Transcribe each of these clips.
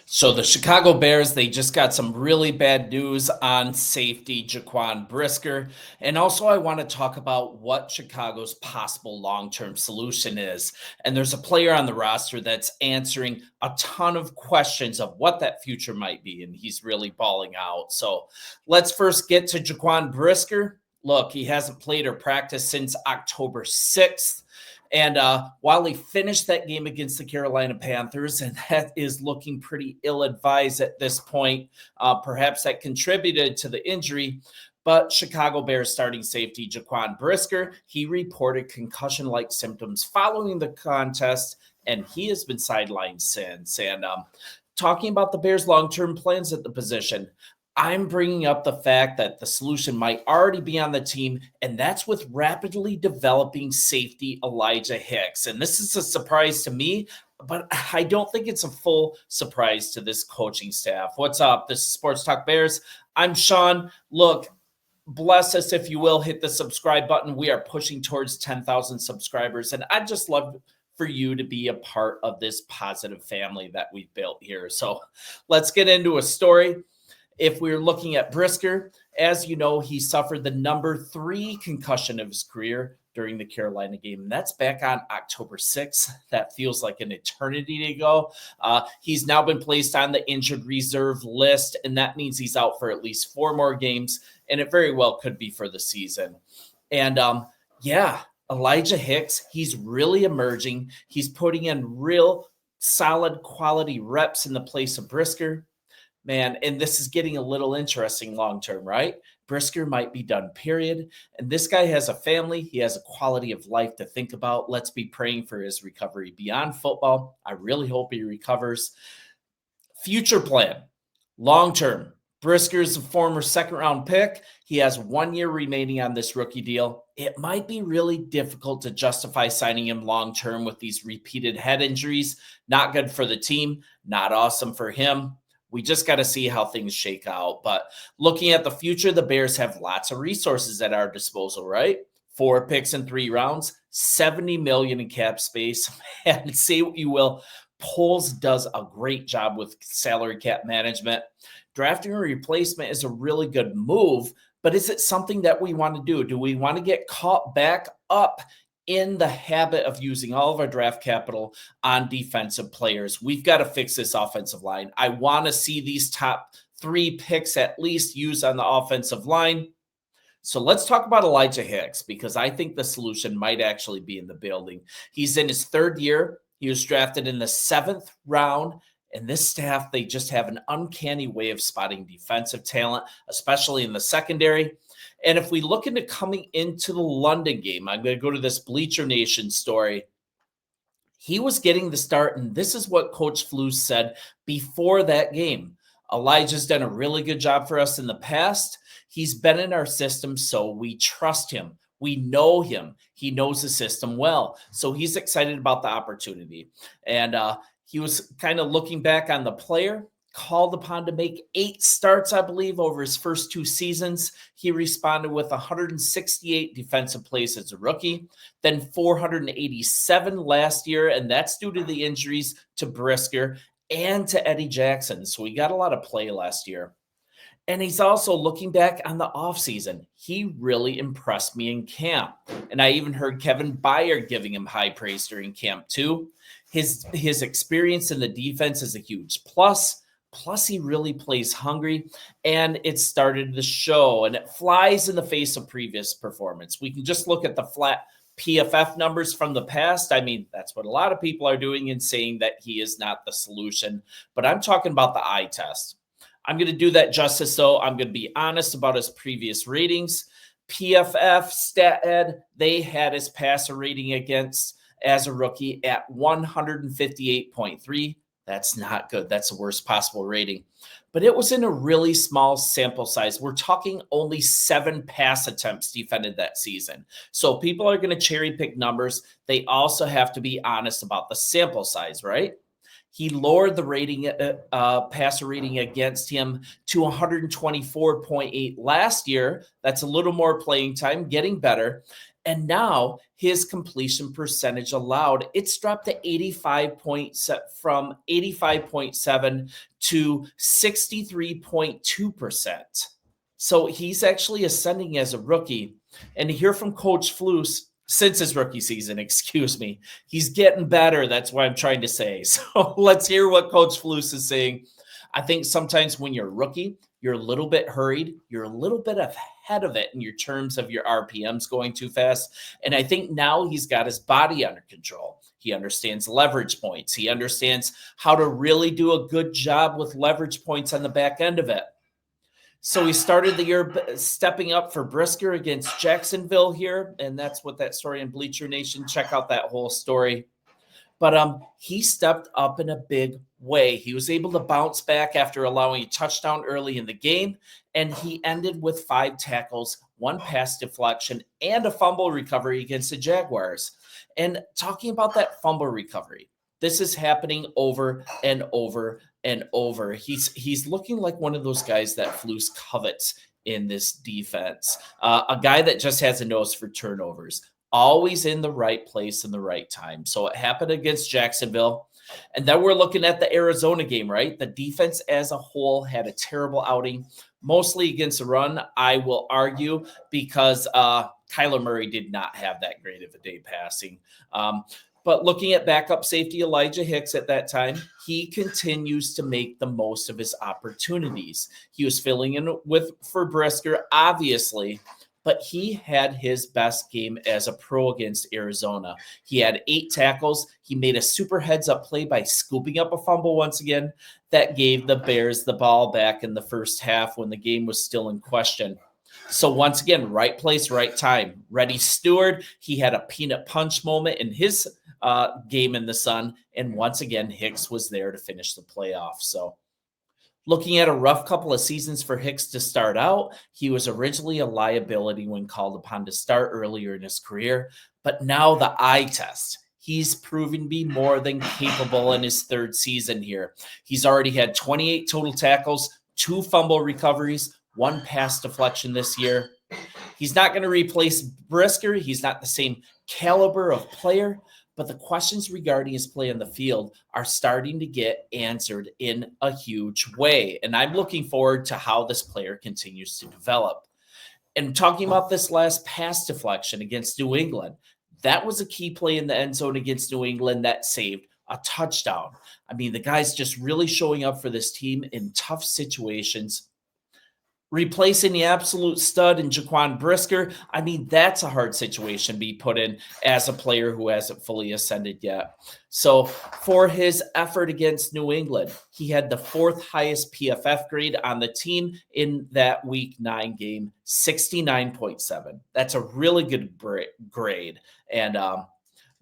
So the Chicago Bears, they just got some really bad news on safety Jaquan Brisker. And also I want to talk about what Chicago's possible long-term solution is. And there's a player on the roster that's answering a ton of questions of what that future might be. And he's really balling out. So let's first get to Jaquan Brisker. Look, he hasn't played or practiced since October 6th. And while he finished that game against the Carolina Panthers, and that is looking pretty ill-advised at this point, perhaps that contributed to the injury. But Chicago Bears starting safety Jaquan Brisker, he reported concussion-like symptoms following the contest, and he has been sidelined since. And talking about the Bears' long-term plans at the position, I'm bringing up the fact that the solution might already be on the team, and that's with rapidly developing safety Elijah Hicks. And this is a surprise to me, but I don't think it's a full surprise to this coaching staff. What's up? This is Sports Talk Bears. I'm Sean. Look, bless us if you will. Hit the subscribe button. We are pushing towards 10,000 subscribers, and I'd just love for you to be a part of this positive family that we've built here. So let's get into a story. If we're looking at Brisker, as you know, he suffered the number 3 concussion of his career during the Carolina game. And that's back on October 6th. That feels like an eternity ago. He's now been placed on the injured reserve list, and that means he's out for at least 4 more games, and it very well could be for the season. And Elijah Hicks, he's really emerging. He's putting in real solid quality reps in the place of Brisker. Man, and this is getting a little interesting long-term, right? Brisker might be done, period. And this guy has a family. He has a quality of life to think about. Let's be praying for his recovery beyond football. I really hope he recovers. Future plan, long-term. Brisker is a former second-round pick. He has 1 year remaining on this rookie deal. It might be really difficult to justify signing him long-term with these repeated head injuries. Not good for the team. Not awesome for him. We just got to see how things shake out. But looking at the future, the Bears have lots of resources at our disposal, right? 4 picks in 3 rounds, $70 million in cap space. And say what you will, Poles does a great job with salary cap management. Drafting a replacement is a really good move, but is it something that we want to do? Do we want to get caught back up in the habit of using all of our draft capital on defensive players? We've got to fix this offensive line. I want to see these top 3 picks at least used on the offensive line. So let's talk about Elijah Hicks, because I think the solution might actually be in the building. He's in his 3rd year. He was drafted in the 7th round. And this staff, they just have an uncanny way of spotting defensive talent, especially in the secondary. And if we look into coming into the London game, I'm going to go to this Bleacher Nation story. He was getting the start, and this is what Coach Flus said before that game. Elijah's done a really good job for us in the past. He's been in our system, so we trust him. We know him. He knows the system well. So he's excited about the opportunity. And he was kind of looking back on the player, called upon to make 8 starts, I believe, over his first 2 seasons. He responded with 168 defensive plays as a rookie, then 487 last year, and that's due to the injuries to Brisker and to Eddie Jackson. So he got a lot of play last year. And he's also looking back on the offseason. He really impressed me in camp. And I even heard Kevin Byard giving him high praise during camp too. His experience in the defense is a huge plus. Plus, he really plays hungry, and it started the show, and it flies in the face of previous performance. We can just look at the flat PFF numbers from the past. I mean, that's what a lot of people are doing and saying that he is not the solution. But I'm talking about the eye test. I'm going to do that justice, though. I'm going to be honest about his previous ratings. PFF, StatEd, they had his passer rating against as a rookie at 158.3. That's not good. That's the worst possible rating. But it was in a really small sample size. We're talking only 7 pass attempts defended that season. So people are going to cherry pick numbers. They also have to be honest about the sample size, right? He lowered the rating, passer rating against him to 124.8 last year. That's a little more playing time, getting better. And now his completion percentage allowed, it's dropped to 85.7 to 63.2%. So he's actually ascending as a rookie. And to hear from Coach Flus since his rookie season, excuse me, he's getting better. That's what I'm trying to say. So let's hear what Coach Flus is saying. I think sometimes when you're a rookie, you're a little bit hurried. You're a little bit ahead of it in your terms of your RPMs going too fast. And I think now he's got his body under control. He understands leverage points. He understands how to really do a good job with leverage points on the back end of it. So he started the year stepping up for Brisker against Jacksonville here. And that's what that story in Bleacher Nation. Check out that whole story. But he stepped up in a big way. He was able to bounce back after allowing a touchdown early in the game, and he ended with 5 tackles, 1 pass deflection, and a fumble recovery against the Jaguars. And talking about that fumble recovery, this is happening over and over and over. He's looking like one of those guys that Flus covets in this defense, a guy that just has a nose for turnovers. Always in the right place in the right time. So it happened against Jacksonville. And then we're looking at the Arizona game, right? The defense as a whole had a terrible outing, mostly against the run, I will argue, because Kyler Murray did not have that great of a day passing. But looking at backup safety Elijah Hicks at that time, he continues to make the most of his opportunities. He was filling in for Brisker, obviously, but he had his best game as a pro against Arizona. He had 8 tackles. He made a super heads-up play by scooping up a fumble once again that gave the Bears the ball back in the first half when the game was still in question. So once again, right place, right time. Reddy Stewart, he had a peanut punch moment in his game in the sun. And once again, Hicks was there to finish the playoff. So looking at a rough couple of seasons for Hicks to start out, he was originally a liability when called upon to start earlier in his career, but now the eye test. He's proven to be more than capable in his 3rd season here. He's already had 28 total tackles, 2 fumble recoveries, 1 pass deflection this year. He's not going to replace Brisker. He's not the same caliber of player, but the questions regarding his play on the field are starting to get answered in a huge way. And I'm looking forward to how this player continues to develop. And talking about this last pass deflection against New England, that was a key play in the end zone against New England that saved a touchdown. I mean, the guy's just really showing up for this team in tough situations. Replacing the absolute stud in Jaquan Brisker, I mean, that's a hard situation to be put in as a player who hasn't fully ascended yet. So for his effort against New England, he had the 4th highest PFF grade on the team in that Week 9 game, 69.7. That's a really good grade. And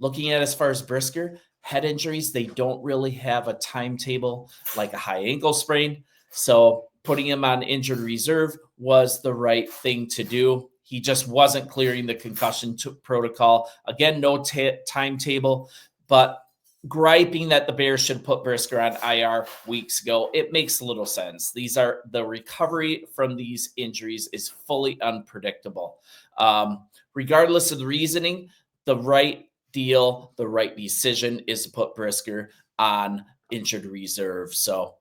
looking at as far as Brisker, head injuries, they don't really have a timetable like a high ankle sprain. So putting him on injured reserve was the right thing to do. He just wasn't clearing the concussion protocol. Again, no timetable, but griping that the Bears should put Brisker on IR weeks ago, it makes little sense. The recovery from these injuries is fully unpredictable. Regardless of the reasoning, the right deal, the right decision is to put Brisker on injured reserve. So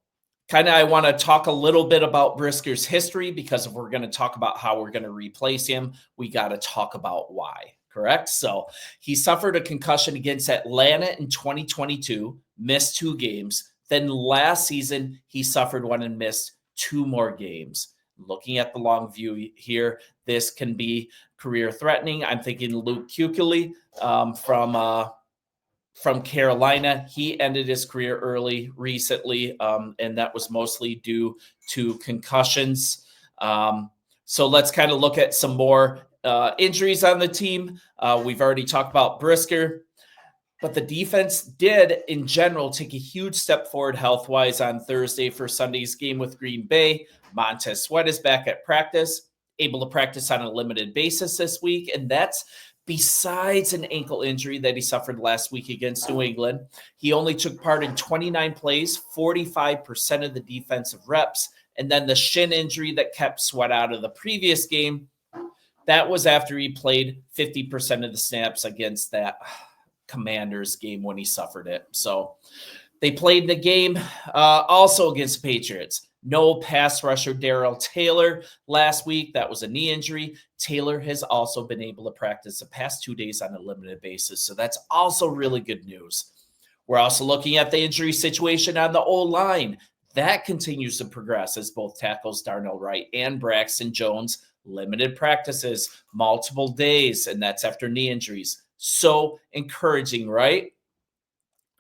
I want to talk a little bit about Brisker's history, because if we're going to talk about how we're going to replace him, we got to talk about why, correct? So he suffered a concussion against Atlanta in 2022, missed 2 games. Then last season, he suffered one and missed 2 more games. Looking at the long view here, this can be career threatening. I'm thinking Luke Kuechly from Carolina. He ended his career early recently, and that was mostly due to concussions. So let's kind of look at some more injuries on the team. We've already talked about Brisker, but the defense did, in general, take a huge step forward health-wise on Thursday for Sunday's game with Green Bay. Montez Sweat is back at practice, able to practice on a limited basis this week, and that's besides an ankle injury that he suffered last week against New England. He only took part in 29 plays, 45% of the defensive reps, and then the shin injury that kept Sweat out of the previous game. that was after he played 50% of the snaps against that Commanders game when he suffered it. So they played the game also against Patriots. No pass rusher Darrell Taylor last week. That was a knee injury. Taylor has also been able to practice the past 2 days on a limited basis. So that's also really good news. We're also looking at the injury situation on the O-line. That continues to progress as both tackles Darnell Wright and Braxton Jones limited practices, multiple days, and that's after knee injuries. So encouraging, right?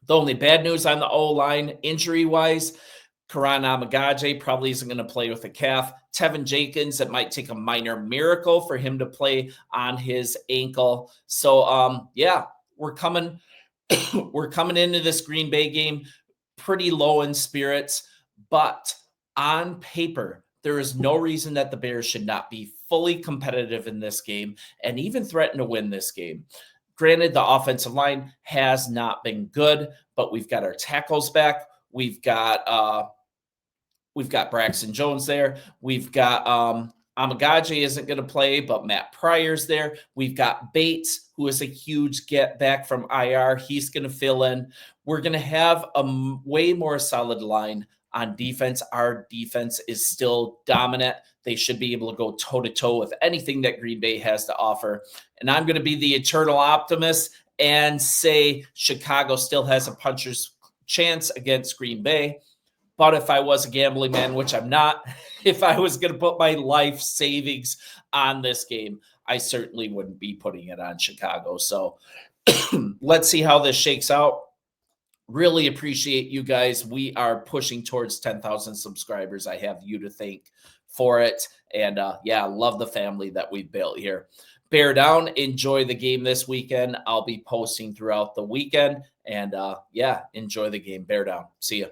The only bad news on the O-line injury-wise, Karan Amagaje probably isn't going to play with a calf. Tevin Jenkins, it might take a minor miracle for him to play on his ankle. So, yeah, we're coming we're coming into this Green Bay game pretty low in spirits, but on paper, there is no reason that the Bears should not be fully competitive in this game and even threaten to win this game. Granted, the offensive line has not been good, but we've got our tackles back. We've got Braxton Jones there. We've got Amagaje isn't going to play, but Matt Pryor's there. We've got Bates, who is a huge get back from IR. He's going to fill in. We're going to have a way more solid line on defense. Our defense is still dominant. They should be able to go toe-to-toe with anything that Green Bay has to offer. And I'm going to be the eternal optimist and say Chicago still has a puncher's chance against Green Bay. But if I was a gambling man, which I'm not, if I was going to put my life savings on this game, I certainly wouldn't be putting it on Chicago. So let's see how this shakes out. Really appreciate you guys. We are pushing towards 10,000 subscribers. I have you to thank for it. And yeah, love the family that we've built here. Bear down. Enjoy the game this weekend. I'll be posting throughout the weekend. And yeah, enjoy the game. Bear down. See ya.